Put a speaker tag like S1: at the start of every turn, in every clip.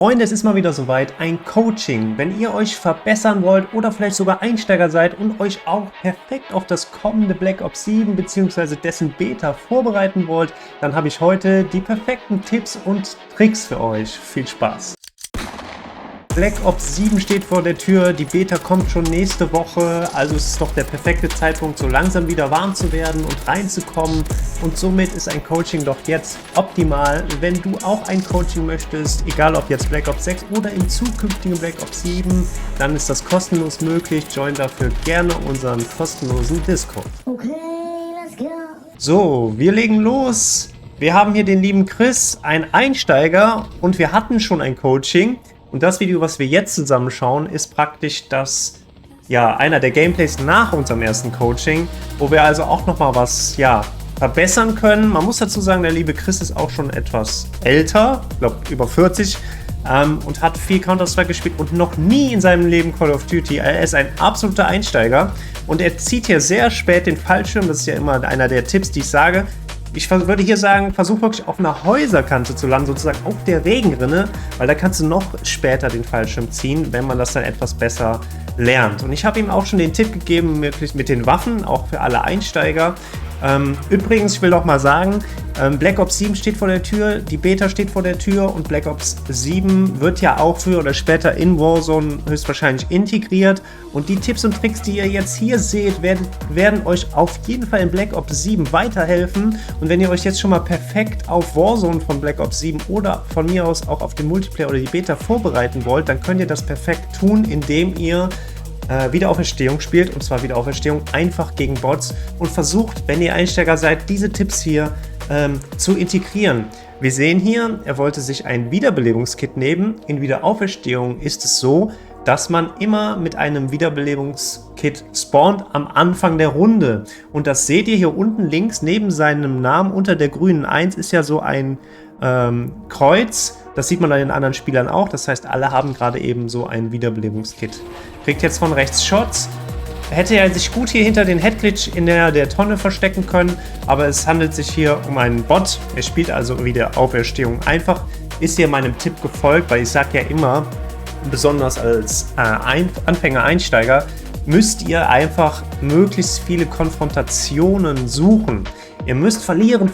S1: Freunde, es ist mal wieder soweit, ein Coaching. Wenn ihr euch verbessern wollt oder vielleicht sogar Einsteiger seid und euch auch perfekt auf das kommende Black Ops 7 bzw. dessen Beta vorbereiten wollt, dann habe ich heute die perfekten Tipps und Tricks für euch. Viel Spaß! Black Ops 7 steht vor der Tür, die Beta kommt schon nächste Woche, also ist es doch der perfekte Zeitpunkt, so langsam wieder warm zu werden und reinzukommen, und somit ist ein Coaching doch jetzt optimal. Wenn du auch ein Coaching möchtest, egal ob jetzt Black Ops 6 oder im zukünftigen Black Ops 7, dann ist das kostenlos möglich. Join dafür gerne unseren kostenlosen Discord.
S2: Okay, let's go.
S1: So, wir legen los. Wir haben hier den lieben Chris, ein Einsteiger, und wir hatten schon ein Coaching. Und das Video, was wir jetzt zusammenschauen, ist praktisch einer der Gameplays nach unserem ersten Coaching, wo wir also auch nochmal was, verbessern können. Man muss dazu sagen, der liebe Chris ist auch schon etwas älter, ich glaube über 40, und hat viel Counter-Strike gespielt und noch nie in seinem Leben Call of Duty. Er ist ein absoluter Einsteiger und er zieht hier sehr spät den Fallschirm. Das ist ja immer einer der Tipps, die ich sage. Ich würde hier sagen, versuch wirklich auf einer Häuserkante zu landen, sozusagen auf der Regenrinne, weil da kannst du noch später den Fallschirm ziehen, wenn man das dann etwas besser lernt. Und ich habe ihm auch schon den Tipp gegeben, möglichst mit den Waffen, auch für alle Einsteiger. Übrigens, ich will doch mal sagen, Black Ops 7 steht vor der Tür, die Beta steht vor der Tür und Black Ops 7 wird ja auch früher oder später in Warzone höchstwahrscheinlich integriert. Und die Tipps und Tricks, die ihr jetzt hier seht, werden euch auf jeden Fall in Black Ops 7 weiterhelfen. Und wenn ihr euch jetzt schon mal perfekt auf Warzone von Black Ops 7 oder von mir aus auch auf den Multiplayer oder die Beta vorbereiten wollt, dann könnt ihr das perfekt tun, indem ihr Wiederauferstehung spielt, und zwar Wiederauferstehung einfach gegen Bots, und versucht, wenn ihr Einsteiger seid, diese Tipps hier zu integrieren. Wir sehen hier, er wollte sich ein Wiederbelebungskit nehmen. In Wiederauferstehung ist es so, dass man immer mit einem Wiederbelebungskit spawnt am Anfang der Runde. Und das seht ihr hier unten links, neben seinem Namen unter der grünen 1 ist ja so ein Kreuz. Das sieht man bei den anderen Spielern auch. Das heißt, alle haben gerade eben so ein Wiederbelebungskit. Kriegt jetzt von rechts Shots. Hätte er sich gut hier hinter den Headglitch in der Tonne verstecken können, aber es handelt sich hier um einen Bot. Er spielt also Wiederauferstehung einfach. Ist hier meinem Tipp gefolgt, weil ich sage ja immer, besonders als Anfänger, Einsteiger, müsst ihr einfach möglichst viele Konfrontationen suchen. Ihr müsst verlieren.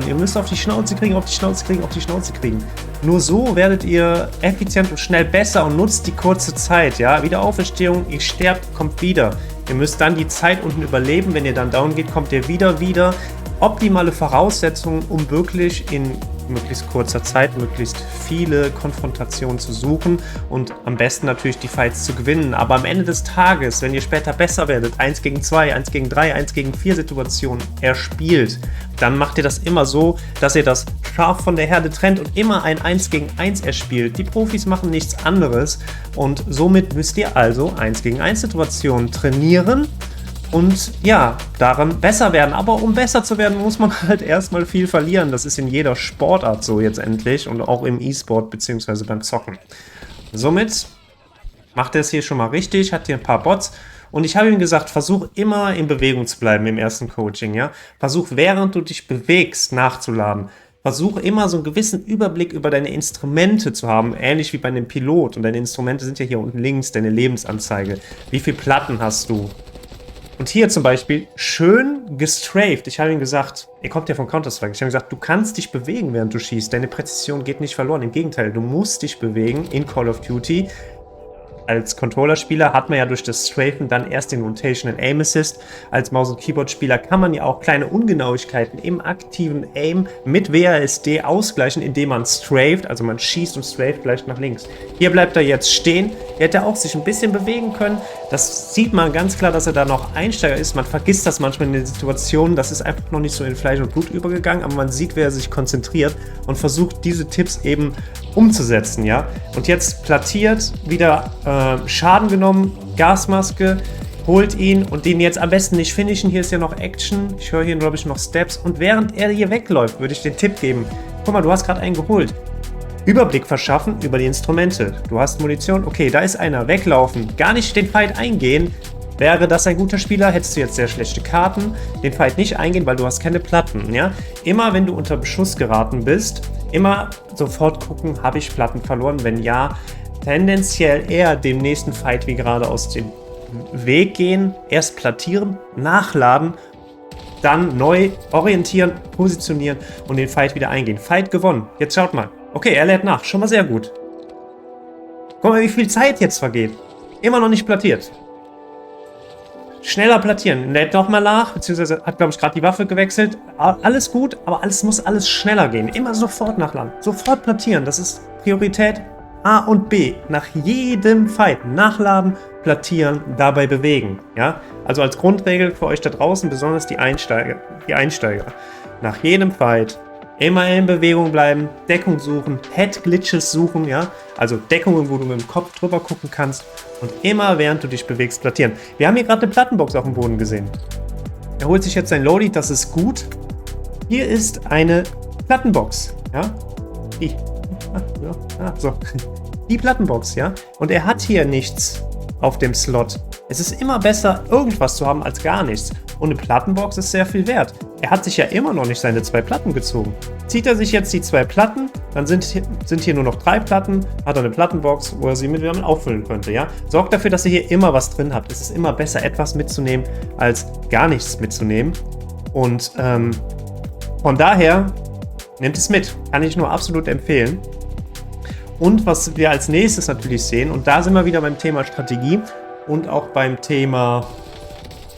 S1: Ihr müsst auf die Schnauze kriegen. Nur so werdet ihr effizient und schnell besser und nutzt die kurze Zeit. Ja? Wiederauferstehung, ihr sterbt, kommt wieder. Ihr müsst dann die Zeit unten überleben. Wenn ihr dann down geht, kommt ihr wieder. Optimale Voraussetzungen, um wirklich in möglichst kurzer Zeit möglichst viele Konfrontationen zu suchen und am besten natürlich die Fights zu gewinnen. Aber am Ende des Tages, wenn ihr später besser werdet, 1 gegen 2, 1 gegen 3, 1 gegen 4 Situationen erspielt, dann macht ihr das immer so, dass ihr das Schaf von der Herde trennt und immer ein 1 gegen 1 erspielt. Die Profis machen nichts anderes und somit müsst ihr also 1 gegen 1 Situationen trainieren und daran besser werden. Aber um besser zu werden, muss man halt erstmal viel verlieren. Das ist in jeder Sportart so jetzt endlich und auch im E-Sport bzw. beim Zocken. Somit macht er es hier schon mal richtig, hat hier ein paar Bots. Und ich habe ihm gesagt, versuch immer in Bewegung zu bleiben im ersten Coaching. Ja? Versuch, während du dich bewegst, nachzuladen. Versuch immer so einen gewissen Überblick über deine Instrumente zu haben, ähnlich wie bei einem Pilot. Und deine Instrumente sind ja hier unten links, deine Lebensanzeige. Wie viele Platten hast du? Und hier zum Beispiel schön gestrafed. Ich habe ihm gesagt, er kommt ja von Counter-Strike. Ich habe ihm gesagt, du kannst dich bewegen, während du schießt. Deine Präzision geht nicht verloren. Im Gegenteil, du musst dich bewegen in Call of Duty. Als Controller-Spieler hat man ja durch das Strafen dann erst den Rotation and Aim Assist. Als Maus- und Keyboard-Spieler kann man ja auch kleine Ungenauigkeiten im aktiven Aim mit WASD ausgleichen, indem man straft, also man schießt und straft gleich nach links. Hier bleibt er jetzt stehen. Hier hätte er auch sich ein bisschen bewegen können. Das sieht man ganz klar, dass er da noch Einsteiger ist. Man vergisst das manchmal in den Situationen. Das ist einfach noch nicht so in Fleisch und Blut übergegangen, aber man sieht, wer sich konzentriert und versucht, diese Tipps eben umzusetzen. Ja? Und jetzt plattiert, wieder Schaden genommen, Gasmaske, holt ihn und den jetzt am besten nicht finishen. Hier ist ja noch Action. Ich höre hier, glaube ich, noch Steps. Und während er hier wegläuft, würde ich den Tipp geben. Guck mal, du hast gerade einen geholt. Überblick verschaffen über die Instrumente. Du hast Munition. Okay, da ist einer. Weglaufen. Gar nicht den Fight eingehen. Wäre das ein guter Spieler, hättest du jetzt sehr schlechte Karten, den Fight nicht eingehen, weil du hast keine Platten, ja. Immer wenn du unter Beschuss geraten bist, immer sofort gucken, habe ich Platten verloren, wenn ja, tendenziell eher dem nächsten Fight wie gerade aus dem Weg gehen, erst plattieren, nachladen, dann neu orientieren, positionieren und den Fight wieder eingehen. Fight gewonnen. Jetzt schaut mal. Okay, er lädt nach. Schon mal sehr gut. Guck mal, wie viel Zeit jetzt vergeht. Immer noch nicht plattiert. Schneller plattieren. Lädt nochmal nach, beziehungsweise hat, glaube ich, gerade die Waffe gewechselt. Alles gut, aber muss alles schneller gehen. Immer sofort nachladen. Sofort plattieren. Das ist Priorität A und B. Nach jedem Fight nachladen, plattieren, dabei bewegen. Ja? Also als Grundregel für euch da draußen, besonders die Einsteiger. Nach jedem Fight immer in Bewegung bleiben, Deckung suchen, Head-Glitches suchen, ja? Also Deckungen, wo du mit dem Kopf drüber gucken kannst und immer während du dich bewegst, plattieren. Wir haben hier gerade eine Plattenbox auf dem Boden gesehen. Er holt sich jetzt sein Lodi, das ist gut. Hier ist eine Plattenbox, ja? Die Plattenbox, ja? Und er hat hier nichts auf dem Slot. Es ist immer besser, irgendwas zu haben, als gar nichts. Und eine Plattenbox ist sehr viel wert. Er hat sich ja immer noch nicht seine 2 Platten gezogen. Zieht er sich jetzt die 2 Platten, dann sind hier nur noch 3 Platten, hat er eine Plattenbox, wo er sie mit auffüllen könnte, ja? Sorgt dafür, dass ihr hier immer was drin habt. Es ist immer besser, etwas mitzunehmen, als gar nichts mitzunehmen. Und von daher, nehmt es mit. Kann ich nur absolut empfehlen. Und was wir als nächstes natürlich sehen, und da sind wir wieder beim Thema Strategie und auch beim Thema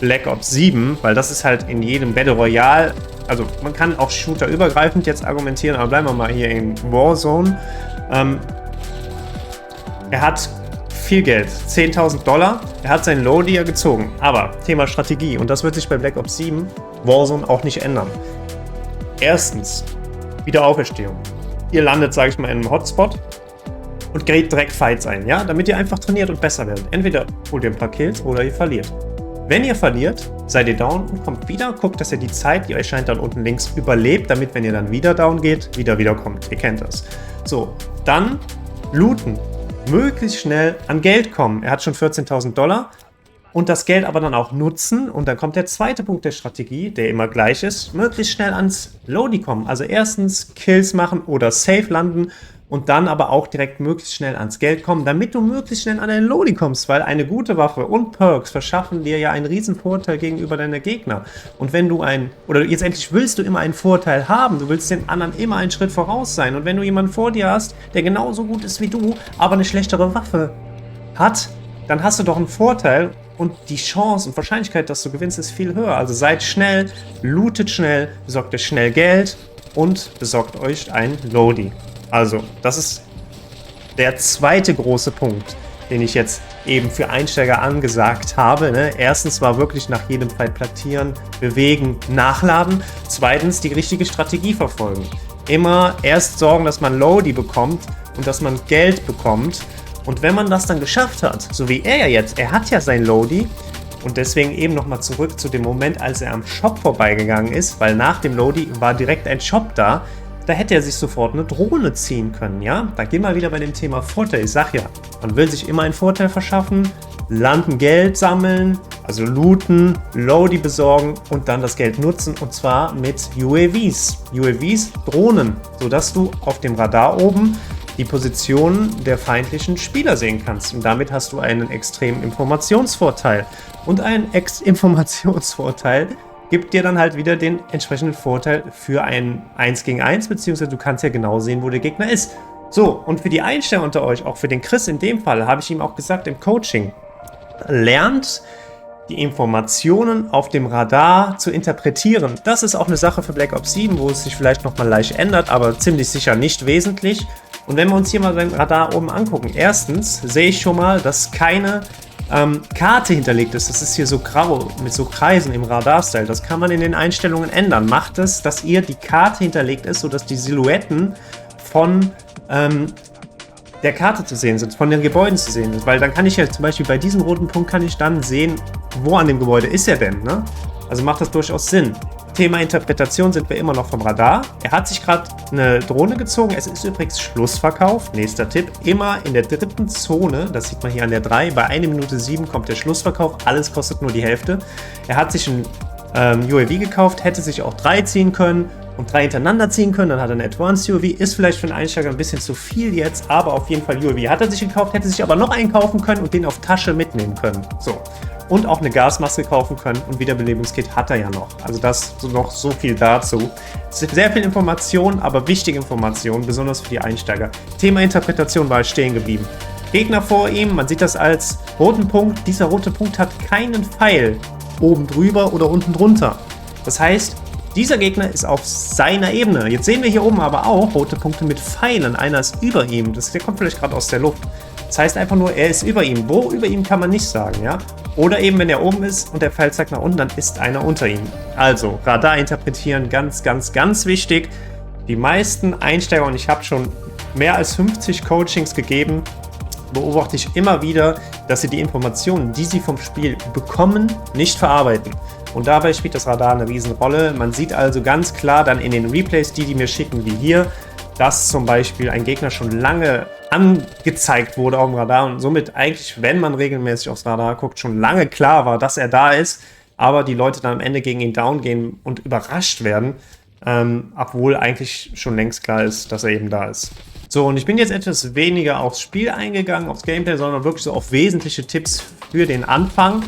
S1: Black Ops 7, weil das ist halt in jedem Battle Royale, also man kann auch shooterübergreifend jetzt argumentieren, aber bleiben wir mal hier in Warzone. Er hat viel Geld, $10.000, er hat seinen Lodi gezogen, aber Thema Strategie, und das wird sich bei Black Ops 7 Warzone auch nicht ändern. Erstens, Wiederauferstehung. Ihr landet, sage ich mal, in einem Hotspot und geht direkt Fights ein, ja, damit ihr einfach trainiert und besser werdet. Entweder holt ihr ein paar Kills oder ihr verliert. Wenn ihr verliert, seid ihr down und kommt wieder. Guckt, dass ihr die Zeit, die euch scheint, dann unten links überlebt, damit, wenn ihr dann wieder down geht, wieder kommt. Ihr kennt das. So, dann looten. Möglichst schnell an Geld kommen. Er hat schon $14.000 und das Geld aber dann auch nutzen. Und dann kommt der zweite Punkt der Strategie, der immer gleich ist. Möglichst schnell ans Lodi kommen. Also erstens Kills machen oder safe landen. Und dann aber auch direkt möglichst schnell ans Geld kommen, damit du möglichst schnell an deinen Lodi kommst, weil eine gute Waffe und Perks verschaffen dir ja einen riesen Vorteil gegenüber deiner Gegner. Und wenn du oder jetzt endlich willst du immer einen Vorteil haben, du willst den anderen immer einen Schritt voraus sein. Und wenn du jemanden vor dir hast, der genauso gut ist wie du, aber eine schlechtere Waffe hat, dann hast du doch einen Vorteil und die Chance und Wahrscheinlichkeit, dass du gewinnst, ist viel höher. Also seid schnell, lootet schnell, besorgt euch schnell Geld und besorgt euch ein Lodi. Also, das ist der zweite große Punkt, den ich jetzt eben für Einsteiger angesagt habe. Ne? Erstens war wirklich nach jedem Fight plattieren, bewegen, nachladen. Zweitens die richtige Strategie verfolgen. Immer erst sorgen, dass man Lodi bekommt und dass man Geld bekommt. Und wenn man das dann geschafft hat, so wie er ja jetzt, er hat ja sein Lodi. Und deswegen eben nochmal zurück zu dem Moment, als er am Shop vorbeigegangen ist, weil nach dem Lodi war direkt ein Shop da. Da hätte er sich sofort eine Drohne ziehen können, ja? Da gehen wir wieder bei dem Thema Vorteil. Ich sag ja, man will sich immer einen Vorteil verschaffen, landen, Geld sammeln, also looten, Lodi besorgen und dann das Geld nutzen, und zwar mit UAVs. UAVs, Drohnen, sodass du auf dem Radar oben die Positionen der feindlichen Spieler sehen kannst. Und damit hast du einen extremen Informationsvorteil. Und ein Informationsvorteil gibt dir dann halt wieder den entsprechenden Vorteil für ein 1 gegen 1, beziehungsweise du kannst ja genau sehen, wo der Gegner ist. So, und für die Einsteiger unter euch, auch für den Chris in dem Fall, habe ich ihm auch gesagt im Coaching, lernt die Informationen auf dem Radar zu interpretieren. Das ist auch eine Sache für Black Ops 7, wo es sich vielleicht nochmal leicht ändert, aber ziemlich sicher nicht wesentlich. Und wenn wir uns hier mal beim Radar oben angucken, erstens sehe ich schon mal, dass keine Karte hinterlegt ist. Das ist hier so grau mit so Kreisen im Radar-Style. Das kann man in den Einstellungen ändern. Macht es, dass ihr die Karte hinterlegt ist, sodass die Silhouetten von der Karte zu sehen sind, von den Gebäuden zu sehen sind. Weil dann kann ich ja zum Beispiel bei diesem roten Punkt kann ich dann sehen, wo an dem Gebäude ist er denn. Ne? Also macht das durchaus Sinn. Thema Interpretation sind wir immer noch vom Radar. Er hat sich gerade eine Drohne gezogen. Es ist übrigens Schlussverkauf. Nächster Tipp, immer in der dritten Zone, das sieht man hier an der 3, bei 1 Minute 7 kommt der Schlussverkauf. Alles kostet nur die Hälfte. Er hat sich ein UAV gekauft, hätte sich auch 3 ziehen können und 3 hintereinander ziehen können. Dann hat er eine Advanced UAV. Ist vielleicht für einen Einsteiger ein bisschen zu viel jetzt, aber auf jeden Fall UAV hat er sich gekauft, hätte sich aber noch einen kaufen können und den auf Tasche mitnehmen können. So. Und auch eine Gasmaske kaufen können und Wiederbelebungskit hat er ja noch. Also das noch so viel dazu. Es ist sehr viel Information, aber wichtige Informationen, besonders für die Einsteiger. Thema Interpretation war stehen geblieben. Gegner vor ihm, man sieht das als roten Punkt. Dieser rote Punkt hat keinen Pfeil oben drüber oder unten drunter. Das heißt, dieser Gegner ist auf seiner Ebene. Jetzt sehen wir hier oben aber auch rote Punkte mit Pfeilen. Einer ist über ihm. Der kommt vielleicht gerade aus der Luft. Das heißt einfach nur, er ist über ihm. Wo über ihm kann man nicht sagen, ja? Oder eben, wenn er oben ist und der Pfeil zeigt nach unten, dann ist einer unter ihm. Also, Radar interpretieren, ganz, ganz, ganz wichtig. Die meisten Einsteiger, und ich habe schon mehr als 50 Coachings gegeben, beobachte ich immer wieder, dass sie die Informationen, die sie vom Spiel bekommen, nicht verarbeiten. Und dabei spielt das Radar eine Riesenrolle. Man sieht also ganz klar dann in den Replays, die mir schicken, wie hier, dass zum Beispiel ein Gegner schon lange angezeigt wurde auf dem Radar und somit eigentlich, wenn man regelmäßig aufs Radar guckt, schon lange klar war, dass er da ist, aber die Leute dann am Ende gegen ihn down gehen und überrascht werden, obwohl eigentlich schon längst klar ist, dass er eben da ist. So, und ich bin jetzt etwas weniger aufs Spiel eingegangen, aufs Gameplay, sondern wirklich so auf wesentliche Tipps für den Anfang.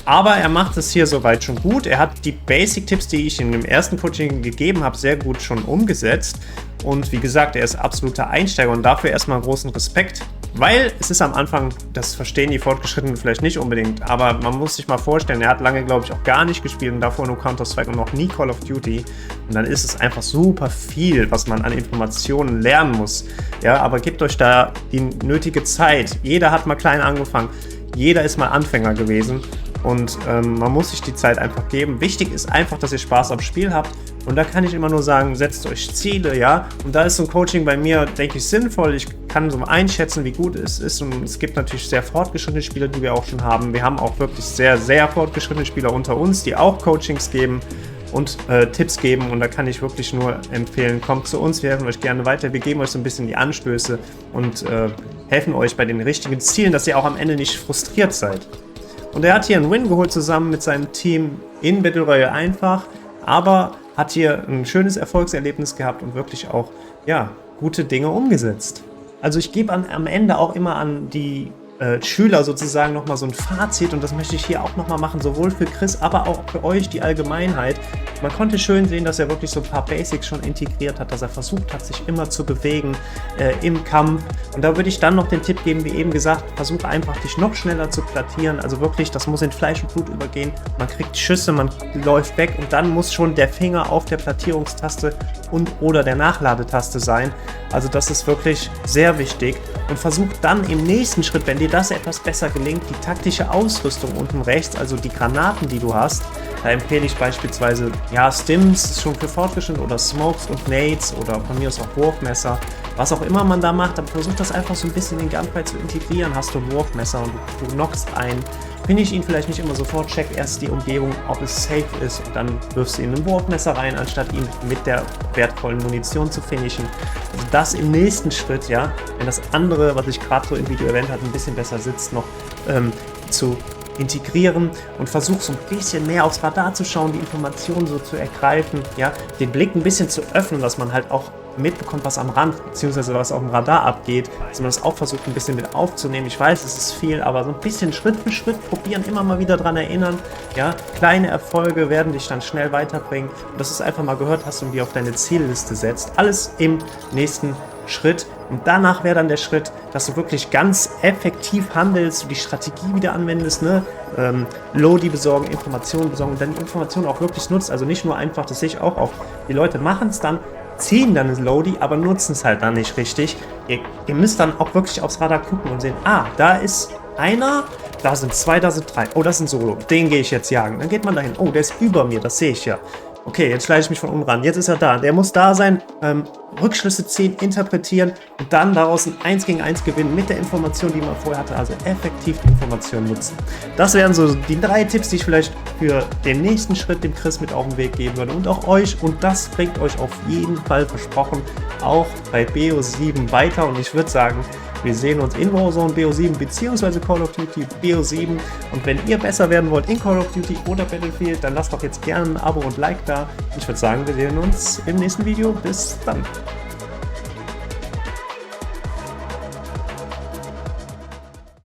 S1: Aber er macht es hier soweit schon gut. Er hat die Basic-Tipps, die ich in dem ersten Coaching gegeben habe, sehr gut schon umgesetzt. Und wie gesagt, er ist absoluter Einsteiger und dafür erstmal großen Respekt. Weil es ist am Anfang, das verstehen die Fortgeschrittenen vielleicht nicht unbedingt, aber man muss sich mal vorstellen, er hat lange, glaube ich, auch gar nicht gespielt und davor nur Counter-Strike und noch nie Call of Duty. Und dann ist es einfach super viel, was man an Informationen lernen muss. Ja, aber gebt euch da die nötige Zeit. Jeder hat mal klein angefangen, jeder ist mal Anfänger gewesen. Und man muss sich die Zeit einfach geben. Wichtig ist einfach, dass ihr Spaß am Spiel habt. Und da kann ich immer nur sagen, setzt euch Ziele, ja. Und da ist so ein Coaching bei mir, denke ich, sinnvoll. Ich kann so einschätzen, wie gut es ist. Und es gibt natürlich sehr fortgeschrittene Spieler, die wir auch schon haben. Wir haben auch wirklich sehr, sehr fortgeschrittene Spieler unter uns, die auch Coachings geben und Tipps geben. Und da kann ich wirklich nur empfehlen, kommt zu uns, wir helfen euch gerne weiter. Wir geben euch so ein bisschen die Anstöße und helfen euch bei den richtigen Zielen, dass ihr auch am Ende nicht frustriert seid. Und er hat hier einen Win geholt zusammen mit seinem Team in Battle Royale einfach, aber hat hier ein schönes Erfolgserlebnis gehabt und wirklich auch, ja, gute Dinge umgesetzt. Also ich gebe am Ende auch immer an die Schüler sozusagen nochmal so ein Fazit und das möchte ich hier auch nochmal machen, sowohl für Chris, aber auch für euch, die Allgemeinheit. Man konnte schön sehen, dass er wirklich so ein paar Basics schon integriert hat, dass er versucht hat, sich immer zu bewegen im Kampf. Und da würde ich dann noch den Tipp geben, wie eben gesagt, versuche einfach, dich noch schneller zu plattieren. Also wirklich, das muss in Fleisch und Blut übergehen. Man kriegt Schüsse, man läuft weg und dann muss schon der Finger auf der Plattierungstaste und oder der Nachladetaste sein. Also das ist wirklich sehr wichtig. Und versucht dann im nächsten Schritt, wenn dir das etwas besser gelingt, die taktische Ausrüstung unten rechts, also die Granaten, die du hast, da empfehle ich beispielsweise, ja, Stims ist schon für fortgeschritten oder Smokes und Nades oder von mir aus auch Wurfmesser, was auch immer man da macht, aber versuch das einfach so ein bisschen in den Gunfight zu integrieren. Hast du ein Wurfmesser und du knockst einen, finde ich ihn vielleicht nicht immer sofort, check erst die Umgebung, ob es safe ist und dann wirfst du ihn ein Wurfmesser rein, anstatt ihn mit der wertvollen Munition zu finishen. Also das im nächsten Schritt, ja, wenn das andere, was ich gerade so im Video erwähnt habe, ein bisschen besser sitzt, noch zu integrieren und versuch so ein bisschen mehr aufs Radar zu schauen, die Informationen so zu ergreifen, ja, den Blick ein bisschen zu öffnen, dass man halt auch mitbekommt, was am Rand bzw. was auf dem Radar abgeht, dass man das auch versucht ein bisschen mit aufzunehmen. Ich weiß, es ist viel, aber so ein bisschen Schritt für Schritt probieren, immer mal wieder dran erinnern. Ja, kleine Erfolge werden dich dann schnell weiterbringen. Und dass du es einfach mal gehört hast und die auf deine Zielliste setzt. Alles im nächsten Schritt. Und danach wäre dann der Schritt, dass du wirklich ganz effektiv handelst, die Strategie wieder anwendest, ne? Lodi besorgen, Informationen besorgen und dann die Informationen auch wirklich nutzt. Also nicht nur einfach, das sehe ich auch oft. Die Leute machen es dann, ziehen dann das Lodi, aber nutzen es halt dann nicht richtig. Ihr müsst dann auch wirklich aufs Radar gucken und sehen, ah, da ist einer, da sind zwei, da sind drei. Oh, das ist ein Solo. Den gehe ich jetzt jagen. Dann geht man dahin. Oh, der ist über mir, das sehe ich ja. Okay, jetzt schleiche ich mich von unten ran. Jetzt ist er da. Der muss da sein, Rückschlüsse ziehen, interpretieren und dann daraus ein 1 gegen 1 gewinnen mit der Information, die man vorher hatte. Also effektiv die Information nutzen. Das wären so die 3 Tipps, die ich vielleicht für den nächsten Schritt dem Chris mit auf den Weg geben würde. Und auch euch. Und das bringt euch auf jeden Fall versprochen auch bei BO7 weiter. Und ich würde sagen, wir sehen uns in Warzone BO7 bzw. Call of Duty BO7. Und wenn ihr besser werden wollt in Call of Duty oder Battlefield, dann lasst doch jetzt gerne ein Abo und Like da. Ich würde sagen, wir sehen uns im nächsten Video. Bis dann.